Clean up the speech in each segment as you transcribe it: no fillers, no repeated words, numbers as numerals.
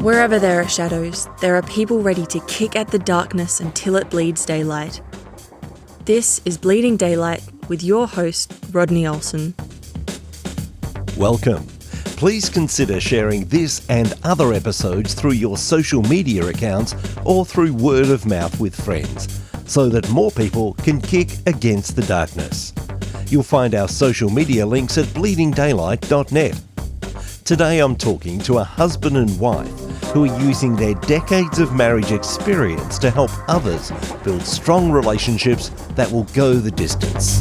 Wherever there are shadows, there are people ready to kick at the darkness until it bleeds daylight. This is Bleeding Daylight with your host, Rodney Olson. Welcome. Please consider sharing this and other episodes through your social media accounts or through word of mouth with friends, so that more people can kick against the darkness. You'll find our social media links at bleedingdaylight.net. Today I'm talking to a husband and wife who are using their decades of marriage experience to help others build strong relationships that will go the distance.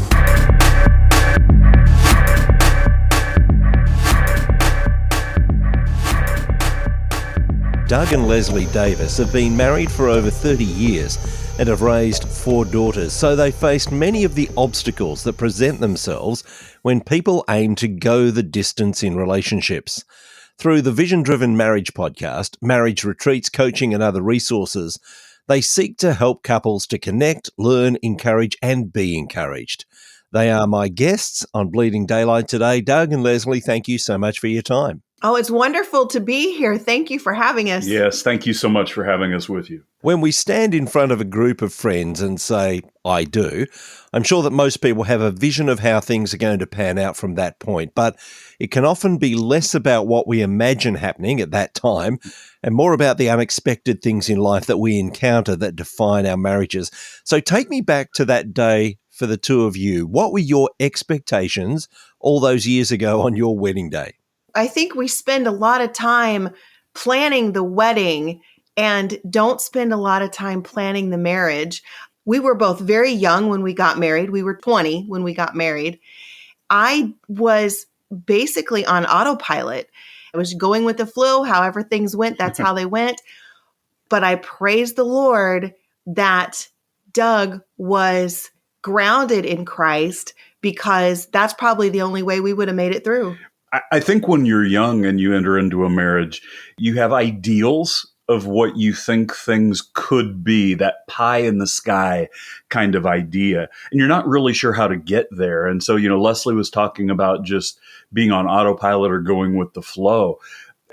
Doug and Leslie Davis have been married for over 30 years and have raised 4 daughters, so they faced many of the obstacles that present themselves when people aim to go the distance in relationships. Through the Vision-Driven Marriage podcast, marriage retreats, coaching and other resources, they seek to help couples to connect, learn, encourage and be encouraged. They are my guests on Bleeding Daylight today. Doug and Leslie, thank you so much for your time. Oh, it's wonderful to be here. Thank you for having us. Yes, thank you so much for having us with you. When we stand in front of a group of friends and say, I do, I'm sure that most people have a vision of how things are going to pan out from that point, but it can often be less about what we imagine happening at that time and more about the unexpected things in life that we encounter that define our marriages. So take me back to that day for the two of you. What were your expectations all those years ago on your wedding day? I think we spend a lot of time planning the wedding and don't spend a lot of time planning the marriage. We were both very young when we got married. We were 20 when we got married. I was basically on autopilot. I was going with the flow. However things went, that's how they went. But I praise the Lord that Doug was grounded in Christ, because that's probably the only way we would have made it through. I think when you're young and you enter into a marriage, you have ideals of what you think things could be, that pie in the sky kind of idea. And you're not really sure how to get there. And so, Leslie was talking about just being on autopilot or going with the flow.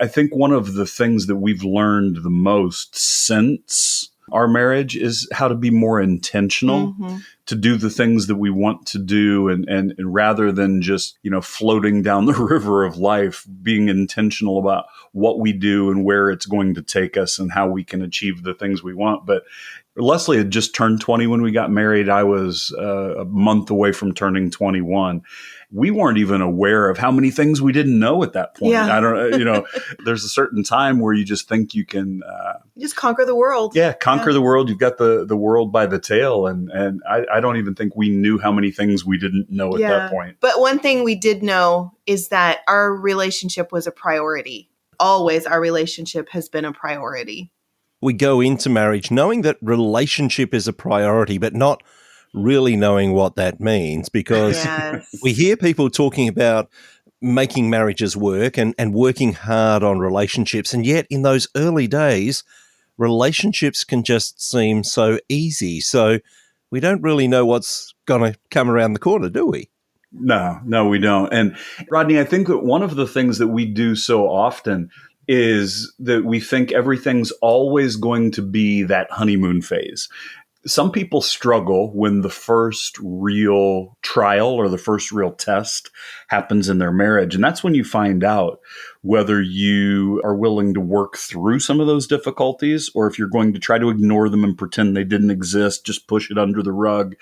I think one of the things that we've learned the most since our marriage is how to be more intentional, to do the things that we want to do. And rather than just, floating down the river of life, being intentional about what we do and where it's going to take us and how we can achieve the things we want. But Leslie had just turned 20 when we got married. I was a month away from turning 21. We weren't even aware of how many things we didn't know at that point. Yeah. I don't, there's a certain time where you just think you can just conquer the world. Yeah, conquer the world. You've got the world by the tail. And I don't even think we knew how many things we didn't know at that point. But one thing we did know is that our relationship was a priority. Always our relationship has been a priority. We go into marriage knowing that relationship is a priority, but not really knowing what that means, because we hear people talking about making marriages work and working hard on relationships. And yet in those early days, relationships can just seem so easy. So we don't really know what's going to come around the corner, do we? No, we don't. And Rodney, I think that one of the things that we do so often is that we think everything's always going to be that honeymoon phase. Some people struggle when the first real trial or the first real test happens in their marriage. And that's when you find out whether you are willing to work through some of those difficulties, or if you're going to try to ignore them and pretend they didn't exist, just push it under the rug,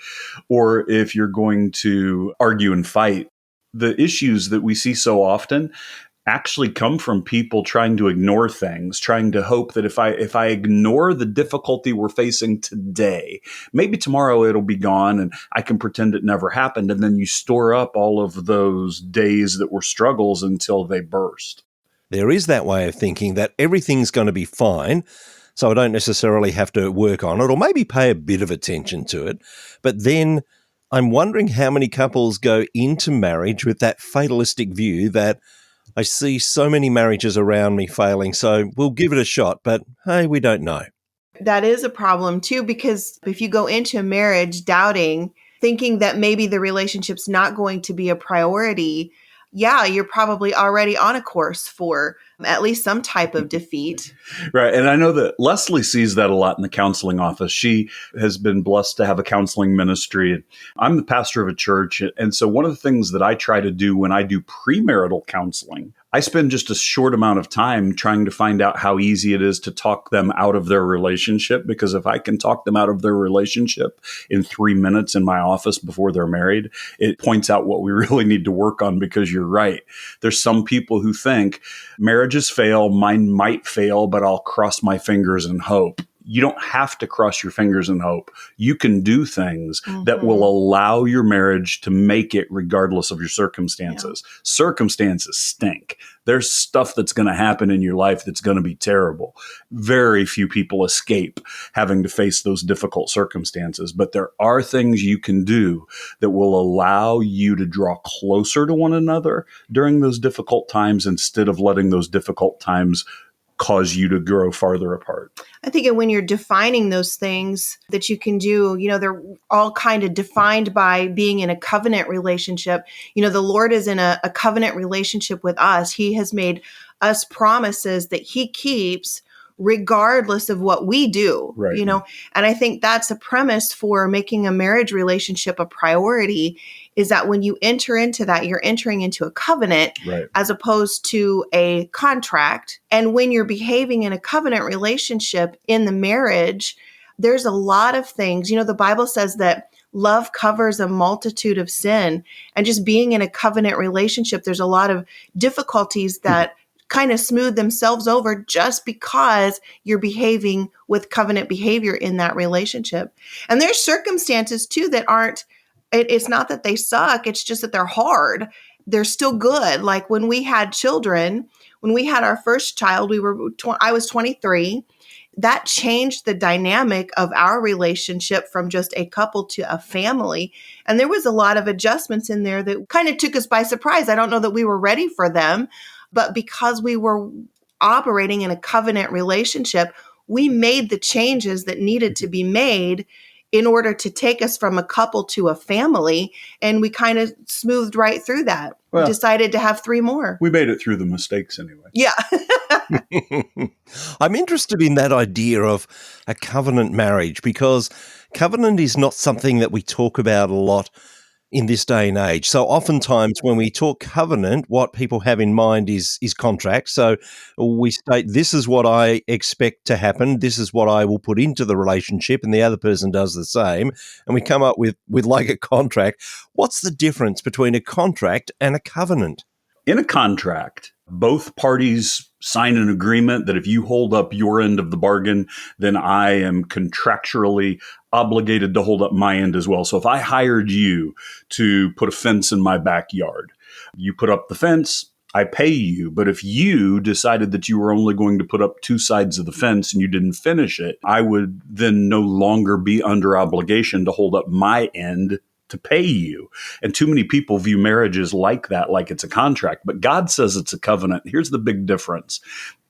or if you're going to argue and fight. The issues that we see so often actually come from people trying to ignore things, trying to hope that if I ignore the difficulty we're facing today, maybe tomorrow it'll be gone and I can pretend it never happened. And then you store up all of those days that were struggles until they burst. There is that way of thinking that everything's going to be fine, so I don't necessarily have to work on it or maybe pay a bit of attention to it. But then I'm wondering how many couples go into marriage with that fatalistic view that I see so many marriages around me failing, so we'll give it a shot, but hey, we don't know. That is a problem too, because if you go into a marriage doubting, thinking that maybe the relationship's not going to be a priority, you're probably already on a course for at least some type of defeat. Right. And I know that Leslie sees that a lot in the counseling office. She has been blessed to have a counseling ministry. I'm the pastor of a church. And so one of the things that I try to do when I do premarital counseling, I spend just a short amount of time trying to find out how easy it is to talk them out of their relationship. Because if I can talk them out of their relationship in 3 minutes in my office before they're married, it points out what we really need to work on. Because you're right. There's some people who think marriages fail, mine might fail, but I'll cross my fingers and hope. You don't have to cross your fingers and hope. You can do things that will allow your marriage to make it regardless of your circumstances. Yeah. Circumstances stink. There's stuff that's going to happen in your life that's going to be terrible. Very few people escape having to face those difficult circumstances, but there are things you can do that will allow you to draw closer to one another during those difficult times instead of letting those difficult times cause you to grow farther apart. I think when you're defining those things that you can do, they're all kind of defined by being in a covenant relationship. The Lord is in a covenant relationship with us. He has made us promises that he keeps regardless of what we do, right. And I think that's a premise for making a marriage relationship a priority, is that when you enter into that, you're entering into a covenant, right, as opposed to a contract. And when you're behaving in a covenant relationship in the marriage, there's a lot of things, the Bible says that love covers a multitude of sin, and just being in a covenant relationship, there's a lot of difficulties that kind of smooth themselves over just because you're behaving with covenant behavior in that relationship. And there's circumstances too that aren't, it's not that they suck, it's just that they're hard. They're still good. Like when we had children, when we had our first child, I was 23. That changed the dynamic of our relationship from just a couple to a family. And there was a lot of adjustments in there that kind of took us by surprise. I don't know that we were ready for them, but because we were operating in a covenant relationship, we made the changes that needed to be made in order to take us from a couple to a family. And we kind of smoothed right through that. Well, we decided to have 3 more. We made it through the mistakes anyway. Yeah. I'm interested in that idea of a covenant marriage, because covenant is not something that we talk about a lot in this day and age. So oftentimes when we talk covenant, what people have in mind is contract. So we state, this is what I expect to happen, this is what I will put into the relationship, and the other person does the same. And we come up with like a contract. What's the difference between a contract and a covenant? In a contract, both parties sign an agreement that if you hold up your end of the bargain, then I am contractually obligated to hold up my end as well. So if I hired you to put a fence in my backyard, you put up the fence, I pay you. But if you decided that you were only going to put up 2 sides of the fence and you didn't finish it, I would then no longer be under obligation to hold up my end to pay you. And too many people view marriages like that, like it's a contract. But God says it's a covenant. Here's the big difference.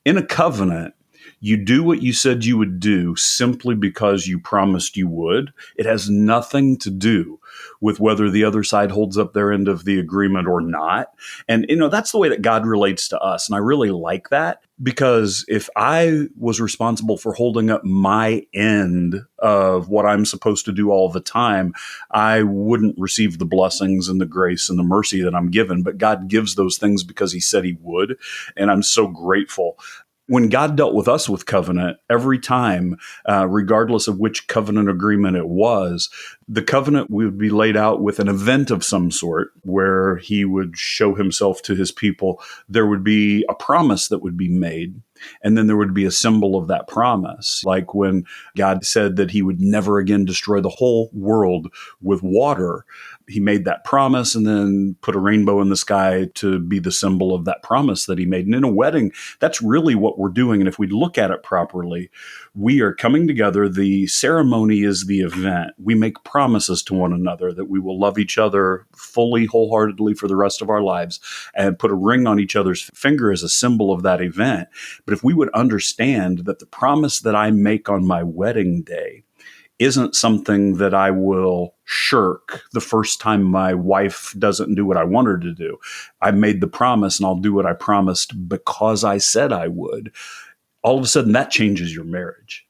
In a covenant, you do what you said you would do simply because you promised you would. It has nothing to do with whether the other side holds up their end of the agreement or not. And, that's the way that God relates to us. And I really like that, because if I was responsible for holding up my end of what I'm supposed to do all the time, I wouldn't receive the blessings and the grace and the mercy that I'm given. But God gives those things because he said he would. And I'm so grateful. When God dealt with us with covenant, every time, regardless of which covenant agreement it was, the covenant would be laid out with an event of some sort where he would show himself to his people. There would be a promise that would be made, and then there would be a symbol of that promise. Like when God said that he would never again destroy the whole world with water, he made that promise and then put a rainbow in the sky to be the symbol of that promise that he made. And in a wedding, that's really what we're doing. And if we look at it properly, we are coming together. The ceremony is the event. We make promises to one another that we will love each other fully, wholeheartedly for the rest of our lives, and put a ring on each other's finger as a symbol of that event. But if we would understand that the promise that I make on my wedding day isn't something that I will shirk the first time my wife doesn't do what I want her to do. I made the promise and I'll do what I promised because I said I would. All of a sudden, that changes your marriage.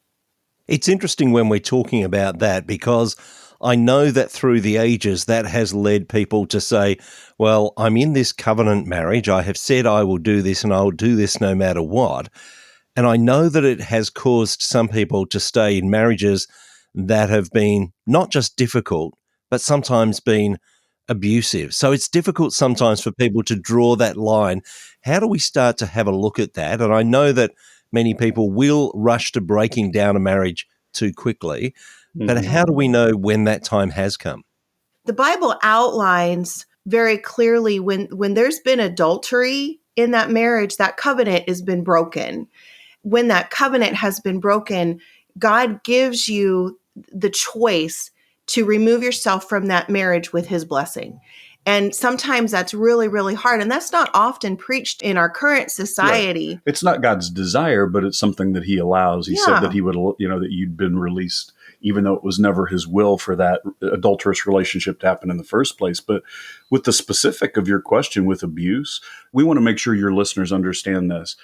It's interesting when we're talking about that, because I know that through the ages that has led people to say, well, I'm in this covenant marriage. I have said I will do this and I'll do this no matter what. And I know that it has caused some people to stay in marriages that have been not just difficult, but sometimes been abusive. So it's difficult sometimes for people to draw that line. How do we start to have a look at that? And I know that many people will rush to breaking down a marriage too quickly, but how do we know when that time has come? The Bible outlines very clearly when there's been adultery in that marriage, that covenant has been broken. When that covenant has been broken, God gives you the choice to remove yourself from that marriage with his blessing. And sometimes that's really, really hard. And that's not often preached in our current society. Right. It's not God's desire, but it's something that he allows. He said that he would, that you'd been released, even though it was never his will for that adulterous relationship to happen in the first place. But with the specific of your question with abuse, we want to make sure your listeners understand this.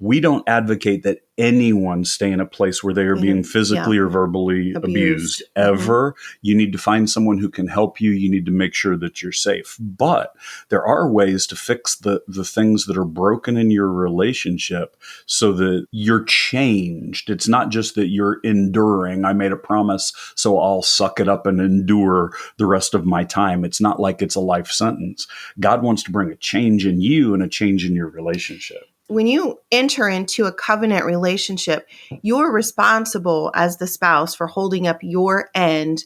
We don't advocate that anyone stay in a place where they are being physically or verbally abused ever. You need to find someone who can help you. You need to make sure that you're safe. But there are ways to fix the things that are broken in your relationship so that you're changed. It's not just that you're enduring. I made a promise, so I'll suck it up and endure the rest of my time. It's not like it's a life sentence. God wants to bring a change in you and a change in your relationship. When you enter into a covenant relationship, you're responsible as the spouse for holding up your end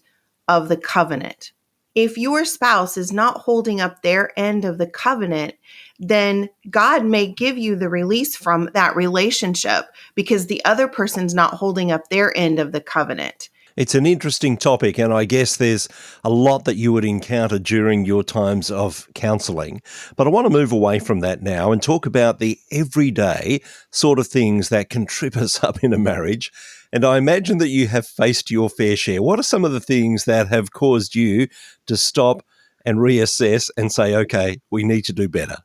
of the covenant. If your spouse is not holding up their end of the covenant, then God may give you the release from that relationship because the other person's not holding up their end of the covenant. It's an interesting topic, and I guess there's a lot that you would encounter during your times of counselling. But I want to move away from that now and talk about the everyday sort of things that can trip us up in a marriage. And I imagine that you have faced your fair share. What are some of the things that have caused you to stop and reassess and say, okay, we need to do better?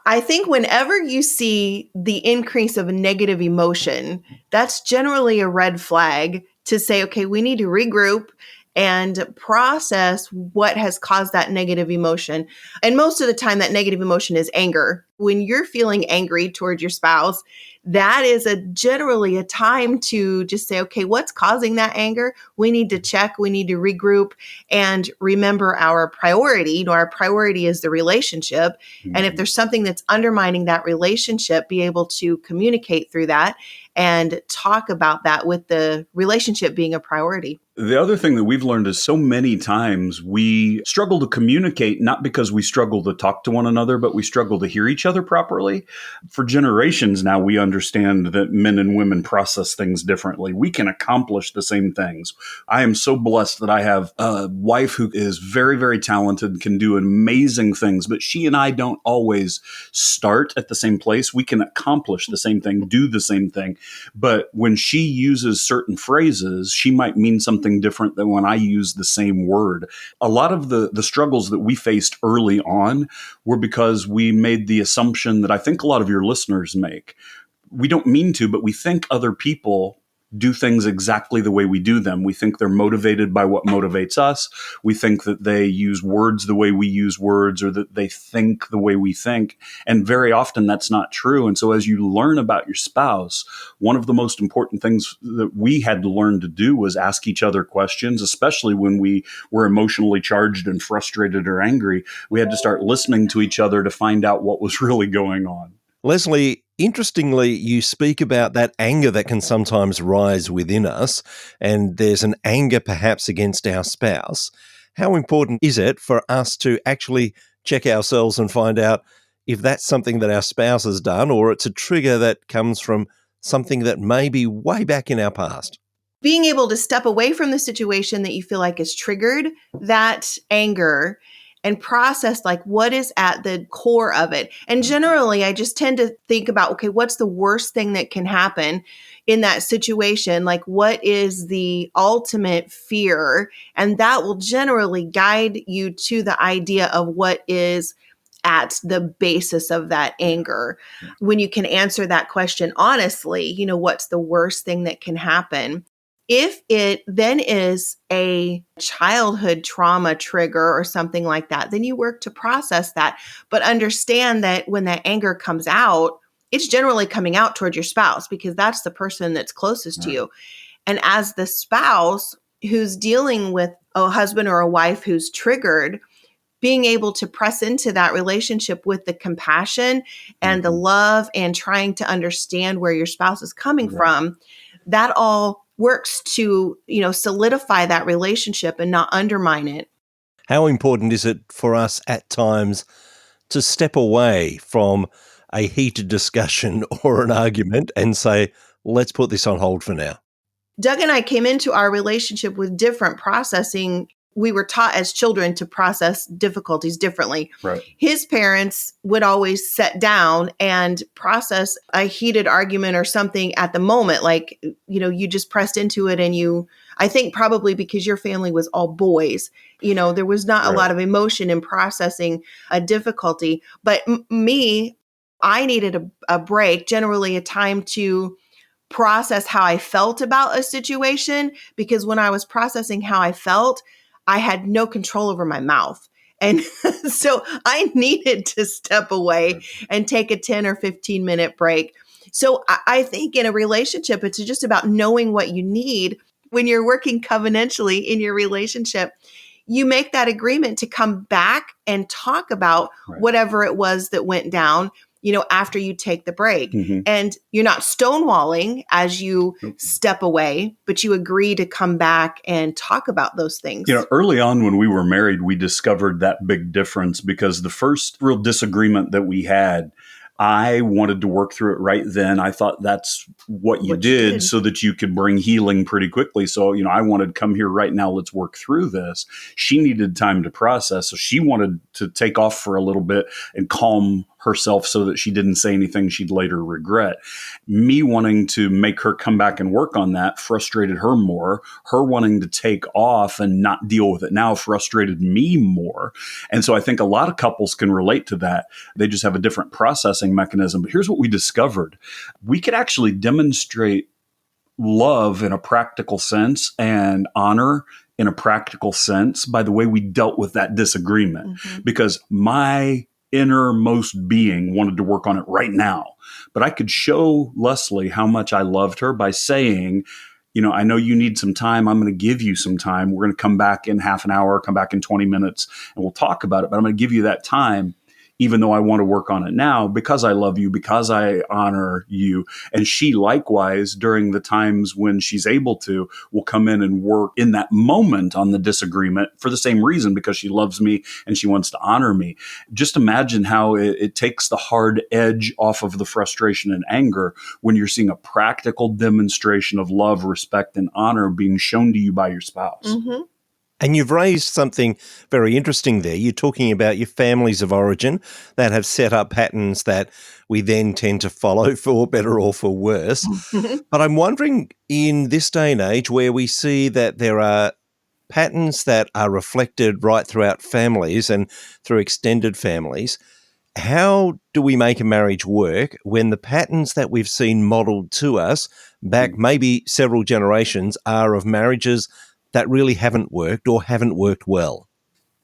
I think whenever you see the increase of a negative emotion, that's generally a red flag to say, okay, we need to regroup and process what has caused that negative emotion. And most of the time, that negative emotion is anger. When you're feeling angry towards your spouse, that is generally a time to just say, okay, what's causing that anger? We need to check, we need to regroup and remember our priority. Our priority is the relationship. Mm-hmm. And if there's something that's undermining that relationship, be able to communicate through that and talk about that with the relationship being a priority. The other thing that we've learned is so many times we struggle to communicate, not because we struggle to talk to one another, but we struggle to hear each other properly. For generations now, we understand that men and women process things differently. We can accomplish the same things. I am so blessed that I have a wife who is very, very talented, can do amazing things, but she and I don't always start at the same place. We can accomplish the same thing, do the same thing. But when she uses certain phrases, she might mean something different than when I use the same word. A lot of the struggles that we faced early on were because we made the assumption that I think a lot of your listeners make. We don't mean to, but we think other people do things exactly the way we do them. We think they're motivated by what motivates us. We think that they use words the way we use words, or that they think the way we think. And very often that's not true. And so as you learn about your spouse, one of the most important things that we had to learn to do was ask each other questions, especially when we were emotionally charged and frustrated or angry. We had to start listening to each other to find out what was really going on. Leslie, interestingly, you speak about that anger that can sometimes rise within us, and there's an anger perhaps against our spouse. How important is it for us to actually check ourselves and find out if that's something that our spouse has done, or it's a trigger that comes from something that may be way back in our past? Being able to step away from the situation that you feel like is triggered that anger and process like what is at the core of it. And generally, I just tend to think about, okay, what's the worst thing that can happen in that situation? Like, what is the ultimate fear? And that will generally guide you to the idea of what is at the basis of that anger. When you can answer that question honestly, what's the worst thing that can happen? If it then is a childhood trauma trigger or something like that, then you work to process that. But understand that when that anger comes out, it's generally coming out toward your spouse because that's the person that's closest to you. And as the spouse who's dealing with a husband or a wife who's triggered, being able to press into that relationship with the compassion and the love and trying to understand where your spouse is coming from, that all works to, solidify that relationship and not undermine it. How important is it for us at times to step away from a heated discussion or an argument and say, let's put this on hold for now? Doug and I came into our relationship with different processing. We were taught as children to process difficulties differently. Right. His parents would always sit down and process a heated argument or something at the moment. Like, you just pressed into it and I think probably because your family was all boys, there was not a lot of emotion in processing a difficulty. But me, I needed a break, generally a time to process how I felt about a situation, because when I was processing how I felt, I had no control over my mouth. And so I needed to step away and take a 10 or 15 minute break. So I think in a relationship, it's just about knowing what you need. When you're working covenantally in your relationship, you make that agreement to come back and talk about whatever it was that went down, after you take the break. And you're not stonewalling as you step away, but you agree to come back and talk about those things. Early on when we were married, we discovered that big difference because the first real disagreement that we had, I wanted to work through it right then. I thought that's what you did so that you could bring healing pretty quickly. So, I wanted come here right now. Let's work through this. She needed time to process. So she wanted to take off for a little bit and calm herself so that she didn't say anything she'd later regret. Me wanting to make her come back and work on that frustrated her more. Her wanting to take off and not deal with it now frustrated me more. And so I think a lot of couples can relate to that. They just have a different processing mechanism. But here's what we discovered. We could actually demonstrate love in a practical sense and honor in a practical sense by the way we dealt with that disagreement. Because my innermost being wanted to work on it right now. But I could show Leslie how much I loved her by saying, I know you need some time. I'm going to give you some time. We're going to come back in half an hour, come back in 20 minutes, and we'll talk about it. But I'm going to give you that time, even though I want to work on it now because I love you, because I honor you. And she likewise, during the times when she's able to, will come in and work in that moment on the disagreement for the same reason, because she loves me and she wants to honor me. Just imagine how it takes the hard edge off of the frustration and anger when you're seeing a practical demonstration of love, respect, and honor being shown to you by your spouse. And you've raised something very interesting there. You're talking about your families of origin that have set up patterns that we then tend to follow for better or for worse. But I'm wondering, in this day and age where we see that there are patterns that are reflected right throughout families and through extended families, how do we make a marriage work when the patterns that we've seen modeled to us back maybe several generations are of marriages that really haven't worked or haven't worked well?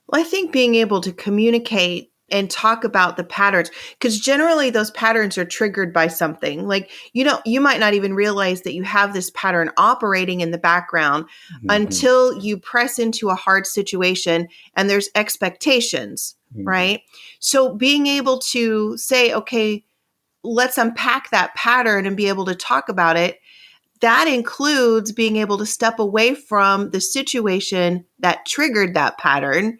Well, I think being able to communicate and talk about the patterns, because generally those patterns are triggered by something. Like, you might not even realize that you have this pattern operating in the background until you press into a hard situation and there's expectations, right? So being able to say, okay, let's unpack that pattern and be able to talk about it. That includes being able to step away from the situation that triggered that pattern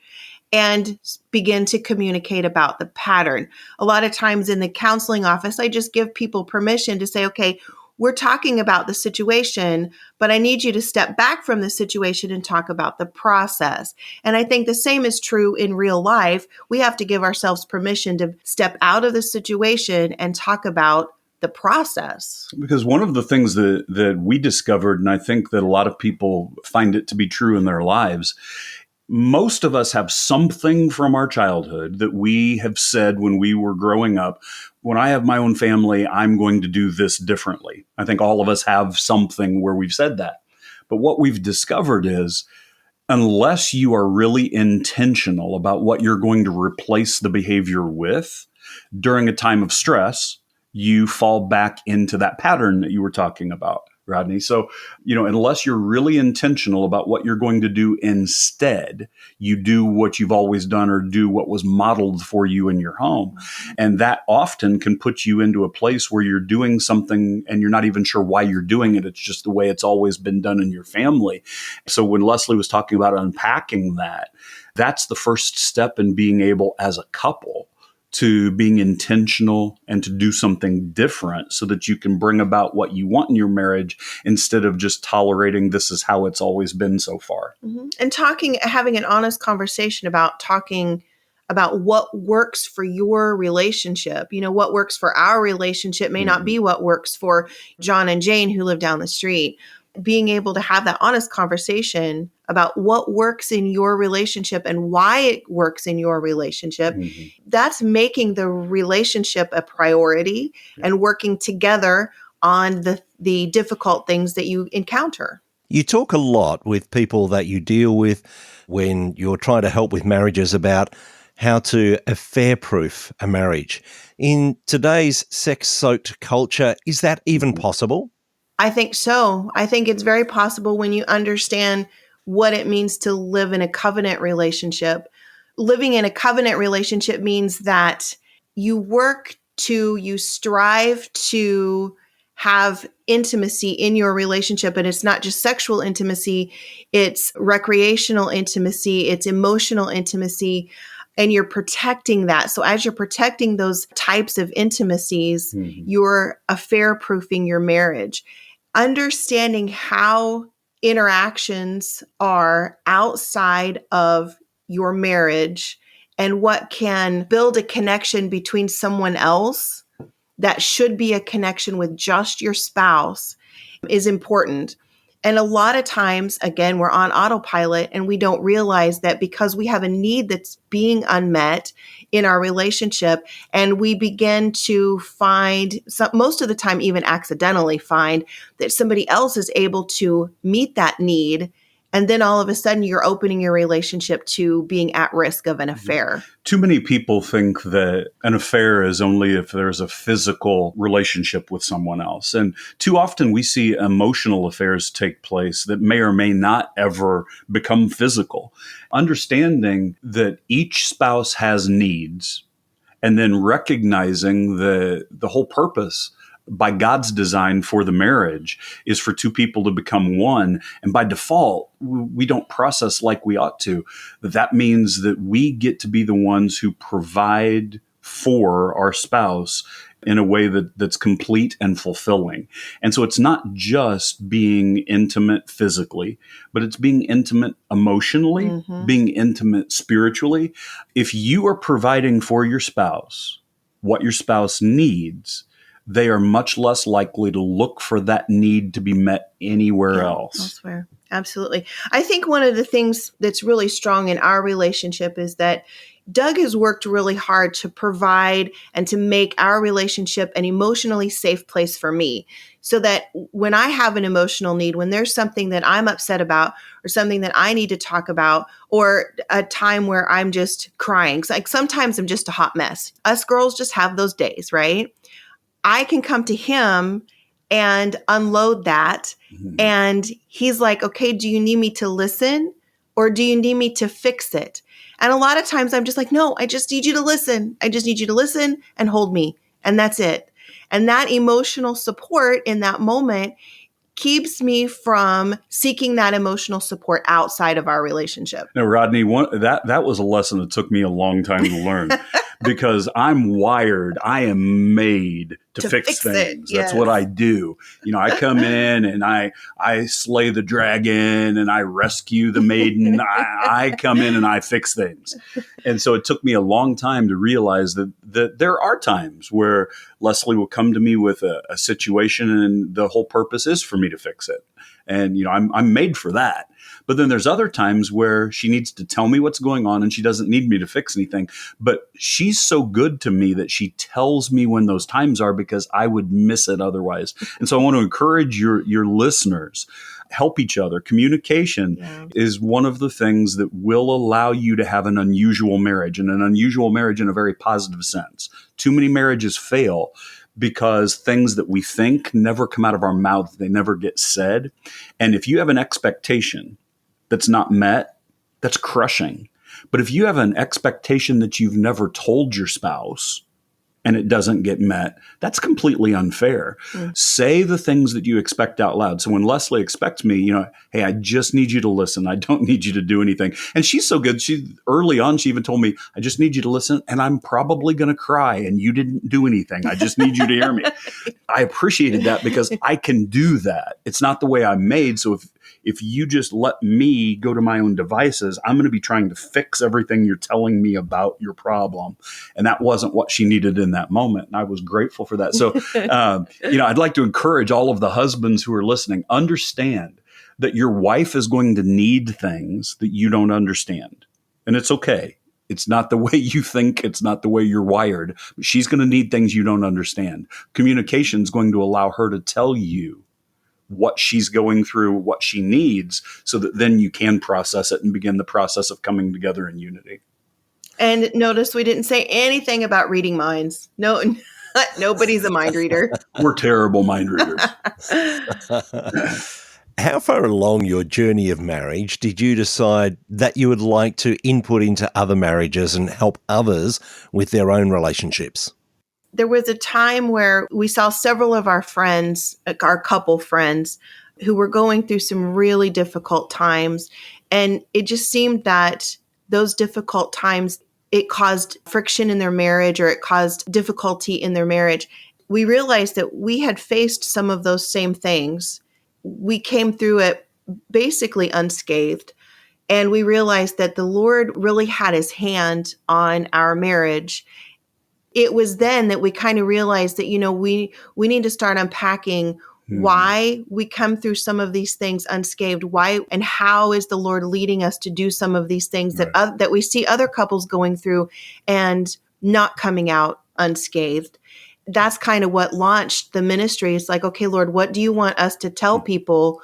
and begin to communicate about the pattern. A lot of times in the counseling office, I just give people permission to say, okay, we're talking about the situation, but I need you to step back from the situation and talk about the process. And I think the same is true in real life. We have to give ourselves permission to step out of the situation and talk about the process. Because one of the things that we discovered, and I think that a lot of people find it to be true in their lives, most of us have something from our childhood that we have said when we were growing up, when I have my own family, I'm going to do this differently. I think all of us have something where we've said that. But what we've discovered is, unless you are really intentional about what you're going to replace the behavior with during a time of stress, you fall back into that pattern that you were talking about, Rodney. So, unless you're really intentional about what you're going to do instead, you do what you've always done or do what was modeled for you in your home. And that often can put you into a place where you're doing something and you're not even sure why you're doing it. It's just the way it's always been done in your family. So when Leslie was talking about unpacking that, that's the first step in being able as a couple to being intentional and to do something different so that you can bring about what you want in your marriage instead of just tolerating this is how it's always been so far. Mm-hmm. And having an honest conversation about talking about what works for your relationship. What works for our relationship may not be what works for John and Jane who live down the street. Being able to have that honest conversation about what works in your relationship and why it works in your relationship, that's making the relationship a priority and working together on the difficult things that you encounter. You talk a lot with people that you deal with when you're trying to help with marriages about how to affair-proof a marriage. In today's sex-soaked culture, is that even possible? I think so. I think it's very possible when you understand what it means to live in a covenant relationship. Living in a covenant relationship means that you strive to have intimacy in your relationship. And it's not just sexual intimacy, it's recreational intimacy, it's emotional intimacy, and you're protecting that. So as you're protecting those types of intimacies, you're affair-proofing your marriage. Understanding how interactions are outside of your marriage and what can build a connection between someone else that should be a connection with just your spouse is important. And a lot of times, again, we're on autopilot and we don't realize that because we have a need that's being unmet in our relationship, and we begin to find, most of the time even accidentally find, that somebody else is able to meet that need. And then all of a sudden you're opening your relationship to being at risk of an affair. Too many people think that an affair is only if there's a physical relationship with someone else. And too often we see emotional affairs take place that may or may not ever become physical. Understanding that each spouse has needs and then recognizing the whole purpose by God's design for the marriage is for two people to become one. And by default, we don't process like we ought to. That means that we get to be the ones who provide for our spouse in a way that's complete and fulfilling. And so it's not just being intimate physically, but it's being intimate emotionally, being intimate spiritually. If you are providing for your spouse what your spouse needs, they are much less likely to look for that need to be met anywhere else. Elsewhere. Absolutely. I think one of the things that's really strong in our relationship is that Doug has worked really hard to provide and to make our relationship an emotionally safe place for me, so that when I have an emotional need, when there's something that I'm upset about or something that I need to talk about, or a time where I'm just crying, like sometimes I'm just a hot mess. Us girls just have those days, right? I can come to him and unload that. And he's like, okay, do you need me to listen or do you need me to fix it? And a lot of times I'm just like, no, I just need you to listen. I just need you to listen and hold me. And that's it. And that emotional support in that moment keeps me from seeking that emotional support outside of our relationship. Now, Rodney, that was a lesson that took me a long time to learn. because I'm wired. I am made to fix it, things. yes. That's what I do. I come in and I slay the dragon and I rescue the maiden. I come in and I fix things. And so it took me a long time to realize that there are times where Leslie will come to me with a situation and the whole purpose is for me to fix it. And, I'm made for that. But then there's other times where she needs to tell me what's going on and she doesn't need me to fix anything. But she's so good to me that she tells me when those times are because I would miss it otherwise. And so I want to encourage your listeners, help each other. Communication is one of the things that will allow you to have an unusual marriage, and an unusual marriage in a very positive sense. Too many marriages fail because things that we think never come out of our mouth. They never get said. And if you have an expectation that's not met, that's crushing. But if you have an expectation that you've never told your spouse and it doesn't get met, that's completely unfair. Say the things that you expect out loud. So when Leslie expects me, hey, I just need you to listen. I don't need you to do anything. And she's so good. Early on, she even told me, I just need you to listen and I'm probably going to cry and you didn't do anything. I just need you to hear me. I appreciated that because I can do that. It's not the way I'm made. So if you just let me go to my own devices, I'm going to be trying to fix everything you're telling me about your problem. And that wasn't what she needed in that moment. And I was grateful for that. So, I'd like to encourage all of the husbands who are listening, understand that your wife is going to need things that you don't understand. And it's okay. It's not the way you think. It's not the way you're wired. But she's going to need things you don't understand. Communication is going to allow her to tell you what she's going through, what she needs, so that then you can process it and begin the process of coming together in unity. And notice we didn't say anything about reading minds. No, nobody's a mind reader. We're terrible mind readers. How far along your journey of marriage did you decide that you would like to input into other marriages and help others with their own relationships? There was a time where we saw several of our friends, like our couple friends, who were going through some really difficult times. And it just seemed that those difficult times, it caused friction in their marriage or it caused difficulty in their marriage. We realized that we had faced some of those same things. We came through it basically unscathed. And we realized that the Lord really had his hand on our marriage. It was then that we kind of realized that, we need to start unpacking why we come through some of these things unscathed, why and how is the Lord leading us to do some of these things that we see other couples going through and not coming out unscathed. That's kind of what launched the ministry. It's like, okay, Lord, what do you want us to tell people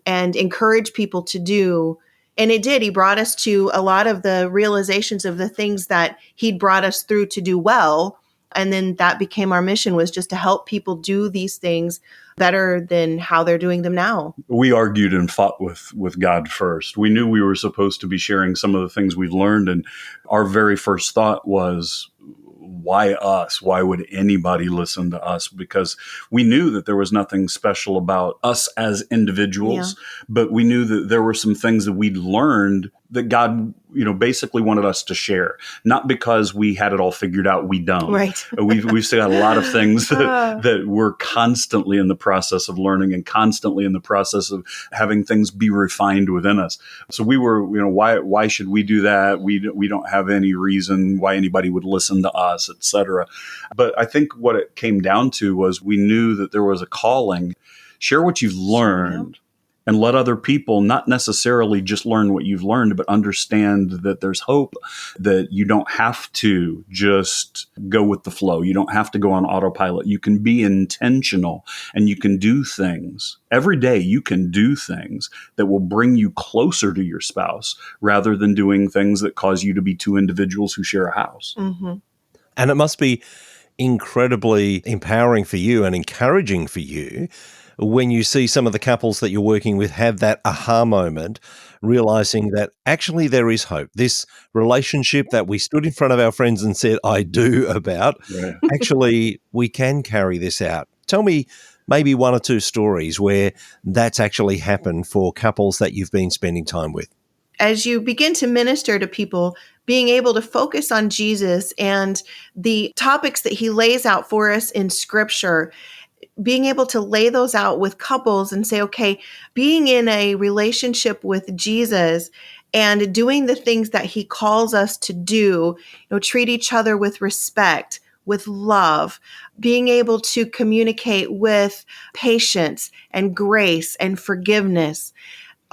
and encourage people to do? And it did. He brought us to a lot of the realizations of the things that he'd brought us through to do well. And then that became our mission, was just to help people do these things better than how they're doing them now. We argued and fought with God first. We knew we were supposed to be sharing some of the things we've learned. And our very first thought was, why us? Why would anybody listen to us? Because we knew that there was nothing special about us as individuals, but we knew that there were some things that we'd learned that God, basically wanted us to share. Not because we had it all figured out. We don't. Right. We've still got a lot of things that we're constantly in the process of learning and constantly in the process of having things be refined within us. So we were, why should we do that? We don't have any reason why anybody would listen to us, et cetera. But I think what it came down to was we knew that there was a calling. Share what you've learned. And let other people not necessarily just learn what you've learned, but understand that there's hope, that you don't have to just go with the flow. You don't have to go on autopilot. You can be intentional and you can do things. Every day you can do things that will bring you closer to your spouse rather than doing things that cause you to be two individuals who share a house. Mm-hmm. And it must be incredibly empowering for you and encouraging for you when you see some of the couples that you're working with have that aha moment, realizing that actually there is hope. This relationship that we stood in front of our friends and said, I do about, actually we can carry this out. Tell me maybe one or two stories where that's actually happened for couples that you've been spending time with. As you begin to minister to people, being able to focus on Jesus and the topics that he lays out for us in Scripture, being able to lay those out with couples and say, okay, being in a relationship with Jesus and doing the things that he calls us to do, treat each other with respect, with love, being able to communicate with patience and grace and forgiveness.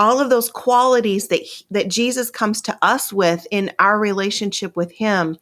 All of those qualities that Jesus comes to us with in our relationship with him,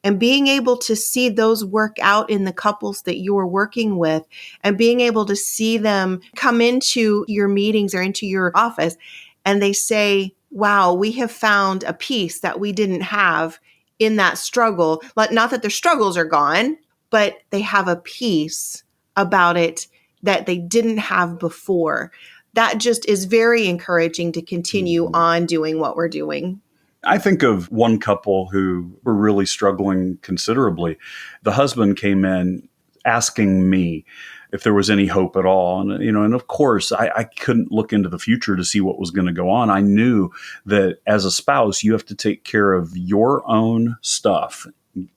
and being able to see those work out in the couples that you are working with, and being able to see them come into your meetings or into your office and they say, wow, we have found a peace that we didn't have in that struggle. Not that their struggles are gone, but they have a peace about it that they didn't have before. That just is very encouraging to continue on doing what we're doing. I think of one couple who were really struggling considerably. The husband came in asking me if there was any hope at all. And of course, I couldn't look into the future to see what was going to go on. I knew that as a spouse, you have to take care of your own stuff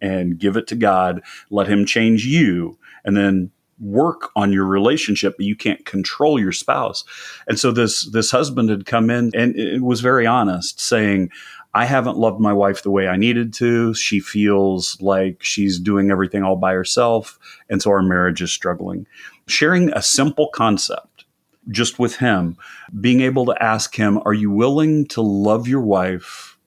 and give it to God, let him change you, and then work on your relationship, but you can't control your spouse. And so this husband had come in and it was very honest, saying, I haven't loved my wife the way I needed to. She feels like she's doing everything all by herself. And so our marriage is struggling. Sharing a simple concept just with him, being able to ask him, are you willing to love your wife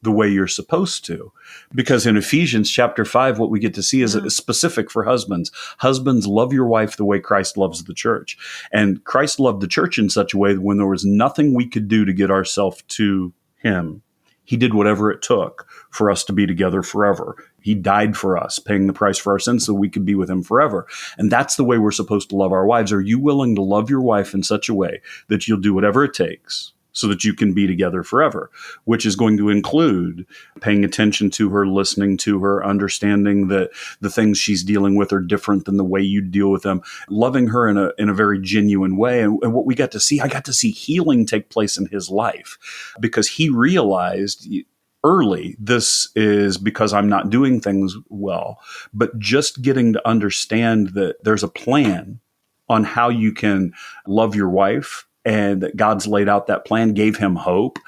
the way you're supposed to? Because in Ephesians chapter 5, what we get to see is specific for husbands. Husbands, love your wife the way Christ loves the church. And Christ loved the church in such a way that when there was nothing we could do to get ourselves to him, he did whatever it took for us to be together forever. He died for us, paying the price for our sins so we could be with him forever. And that's the way we're supposed to love our wives. Are you willing to love your wife in such a way that you'll do whatever it takes so that you can be together forever, which is going to include paying attention to her, listening to her, understanding that the things she's dealing with are different than the way you deal with them, loving her in a very genuine way. And what I got to see healing take place in his life because he realized early, this is because I'm not doing things well, but just getting to understand that there's a plan on how you can love your wife, and that God's laid out that plan, gave him hope.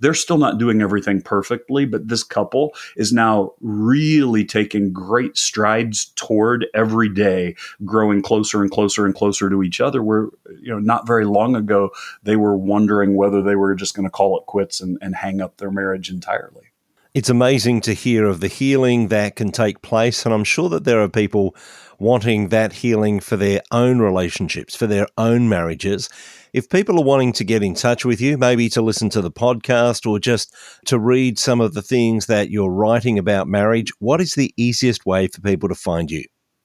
They're still not doing everything perfectly, but this couple is now really taking great strides toward every day growing closer and closer and closer to each other, where, not very long ago, they were wondering whether they were just going to call it quits and hang up their marriage entirely. It's amazing to hear of the healing that can take place, and I'm sure that there are people wanting that healing for their own relationships, for their own marriages. If people are wanting to get in touch with you, maybe to listen to the podcast or just to read some of the things that you're writing about marriage, what is the easiest way for people to find you?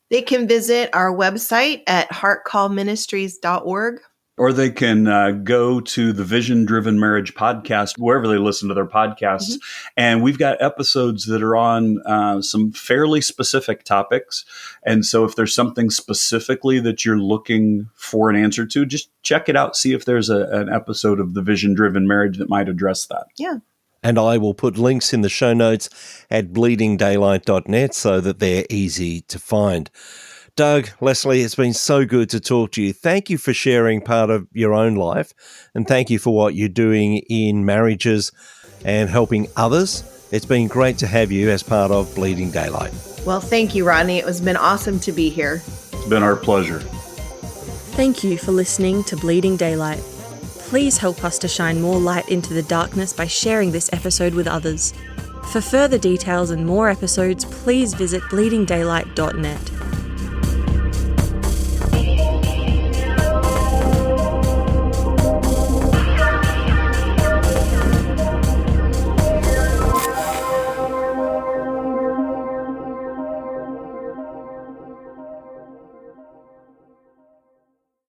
They can visit our website at heartcallministries.org. Or they can go to the Vision Driven Marriage podcast, wherever they listen to their podcasts. And we've got episodes that are on some fairly specific topics. And so if there's something specifically that you're looking for an answer to, just check it out. See if there's an episode of the Vision Driven Marriage that might address that. Yeah. And I will put links in the show notes at bleedingdaylight.net so that they're easy to find. Doug, Leslie, it's been so good to talk to you. Thank you for sharing part of your own life, and thank you for what you're doing in marriages and helping others. It's been great to have you as part of Bleeding Daylight. Well, thank you, Rodney. It has been awesome to be here. It's been our pleasure. Thank you for listening to Bleeding Daylight. Please help us to shine more light into the darkness by sharing this episode with others. For further details and more episodes, please visit bleedingdaylight.net.